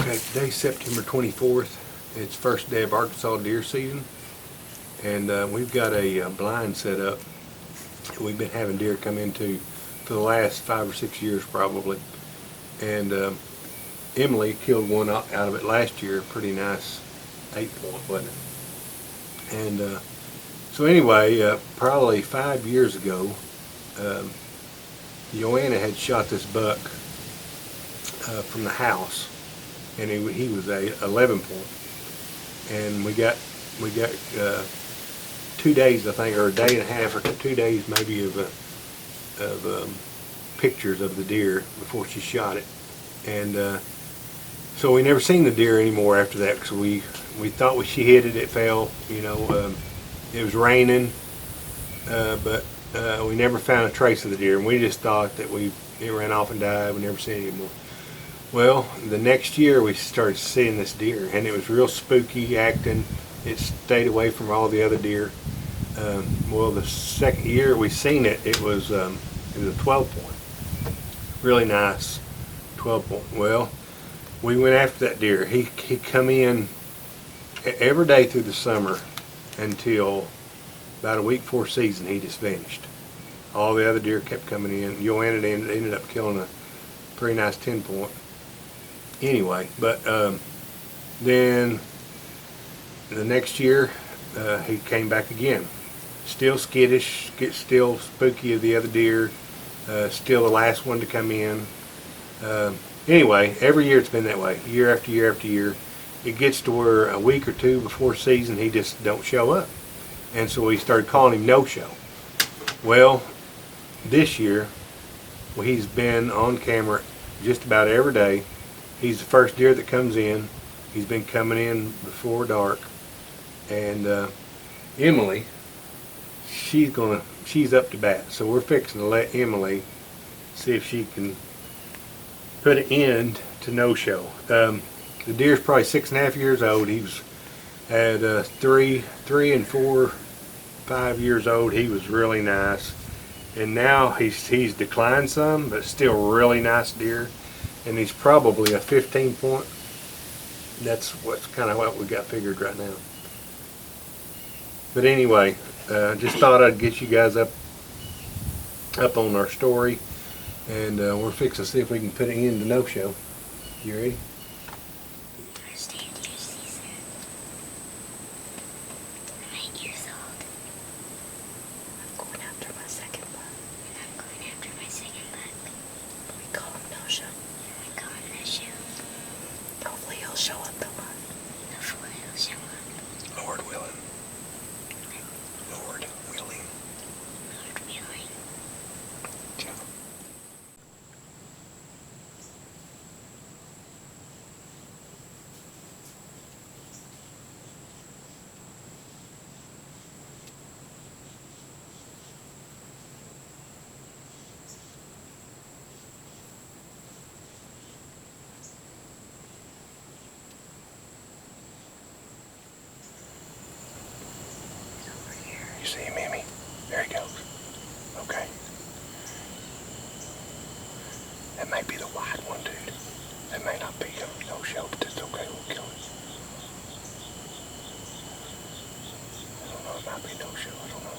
Okay, today's September 24th. It's first day of Arkansas deer season, and we've got a blind set up. We've been having deer come into for the last 5 or 6 years probably, and Emily killed one out of it last year, a pretty nice 8-point, wasn't it? And so anyway, probably 5 years ago, Joanna had shot this buck from the house, and he was a 11-point, and we got 2 days, I think, or a day and a half, or 2 days maybe of pictures of the deer before she shot it. And so we never seen the deer anymore after that, because we thought she hit it, it fell, you know, it was raining, but we never found a trace of the deer, and we just thought that it ran off and died. We never seen it anymore. Well, the next year we started seeing this deer, and it was real spooky acting. It stayed away from all the other deer. Well, the second year we seen it, it was a 12-point, really nice 12-point. Well, we went after that deer. He come in every day through the summer until about a week before season. He just vanished. All the other deer kept coming in. Joanna ended up killing a pretty nice 10-point. Anyway, but then the next year he came back again. Still skittish, still spooky of the other deer, still the last one to come in. Anyway, every year it's been that way, year after year after year. It gets to where a week or two before season he just don't show up. And so we started calling him no-show. Well, this year, he's been on camera just about every day. He's the first deer that comes in. He's been coming in before dark. And Emily, she's up to bat. So we're fixing to let Emily see if she can put an end to no-show. The deer's probably 6.5 years old. He was at 3 and 4, 5 years old. He was really nice. And now he's declined some, but still really nice deer. And he's probably a 15-point. That's kind of what we got figured right now. But anyway, just thought I'd get you guys up on our story, and we're fixing to see if we can put it into no-show. You ready? First day of deer season. I'm 8 years old. I'm going after my second buck. And I'm going after my second buck. We call him no-show. We call him no-show. Hopefully he'll show up the month. Hopefully he'll show up. Lord willing. Lord willing. Lord willing. Yeah. You see him, Amy? There he goes. Okay. That may be the wide one, dude. That may not be a no-show, but that's okay. We'll kill it. I don't know. It might be no-show. I don't know.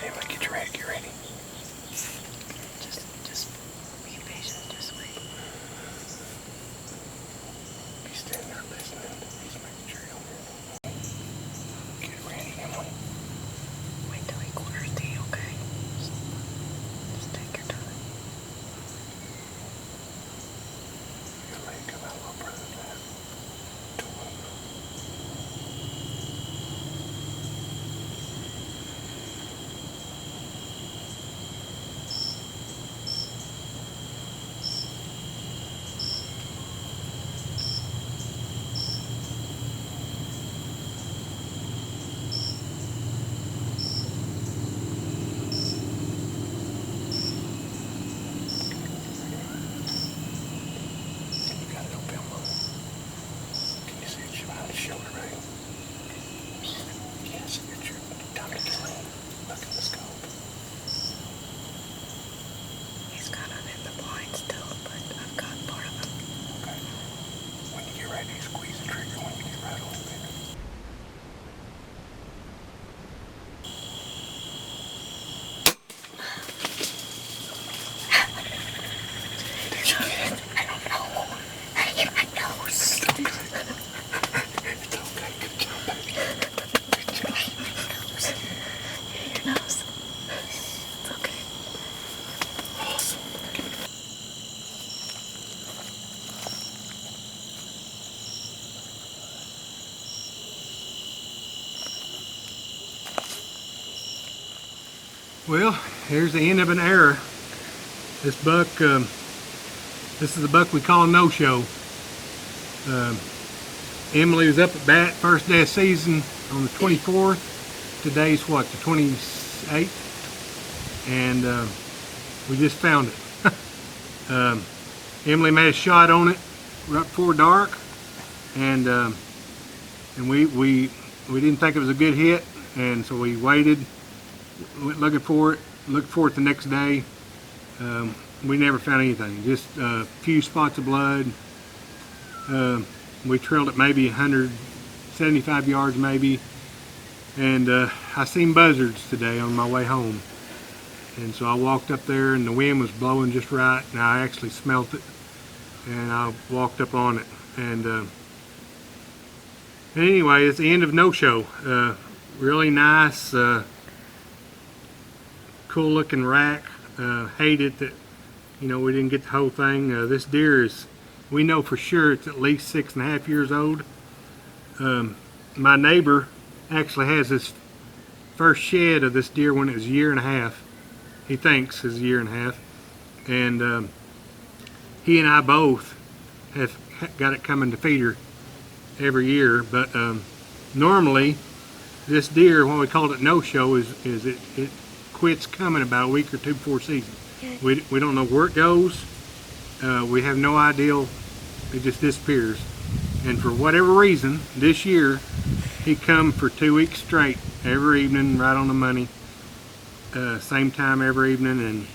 Amy, get ready. Get ready. Just be patient. Just wait. He's standing there listening. He's making sure he'll hear me. Get ready, Emily. Wait till he corners D, okay? Just take your time. I don't know. I my nose. It's okay. It's okay. Good job, baby. Good job. Your nose. It's okay. Awesome. Well, here's the end of an era. This buck, this is the buck we call a no-show. Emily was up at bat first day of season on the 24th. Today's what, the 28th? And we just found it. Emily made a shot on it right before dark, and we didn't think it was a good hit, and so we waited, went looking for it, looked for it the next day. We never found anything, just a few spots of blood. We trailed it maybe 175 yards maybe, and I seen buzzards today on my way home, and so I walked up there and the wind was blowing just right, and I actually smelt it, and I walked up on it, and anyway, it's the end of no show. Really nice, cool looking rack. Hate it that, you know, we didn't get the whole thing. This deer is, we know for sure it's at least 6.5 years old. My neighbor actually has this first shed of this deer when it was a year and a half. He thinks is a year and a half, and he and I both have got it coming to feeder every year. But normally, this deer, when we called it no show, is it quits coming about a week or two before season. We don't know where it goes. We have no idea. It just disappears. And for whatever reason, this year he come for 2 weeks straight, every evening, right on the money, same time every evening,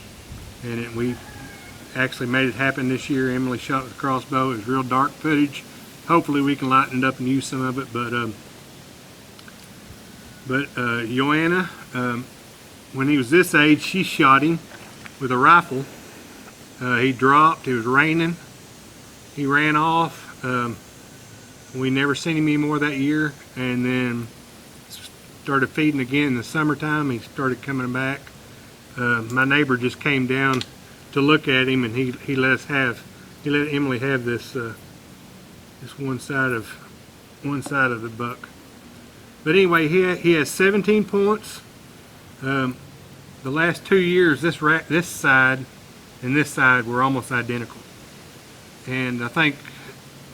and we actually made it happen this year. Emily shot with a crossbow. It was real dark footage. Hopefully we can lighten it up and use some of it. But Joanna, when he was this age, she shot him with a rifle. He dropped. It was raining. He ran off. We never seen him anymore that year, and then started feeding again in the summertime. He started coming back. My neighbor just came down to look at him, and he let Emily have this this one side of the buck. But anyway, he has 17 points. The last 2 years, this side and this side were almost identical. And I think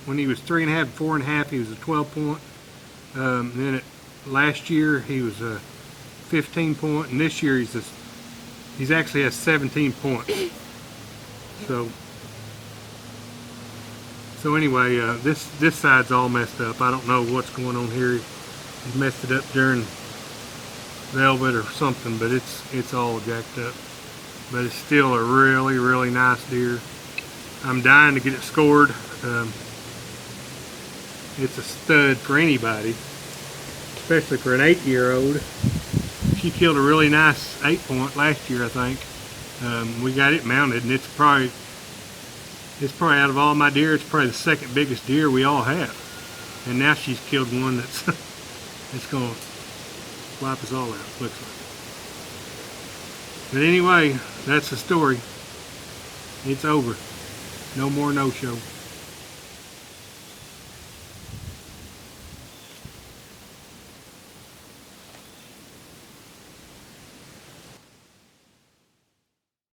when he was 3.5, 4.5, he was a 12 point. Then last year he was a 15 point, and this year he's actually has 17 points. So anyway, this side's all messed up. I don't know what's going on here. He messed it up during velvet or something, but it's all jacked up. But it's still a really, really nice deer. I'm dying to get it scored. It's a stud for anybody, especially for an 8-year-old. She killed a really nice 8-point last year, I think. We got it mounted, and it's probably out of all my deer, it's probably the second biggest deer we all have. And now she's killed one that's it's gonna wipe us all out, looks like. But anyway, that's the story. It's over. No more no show.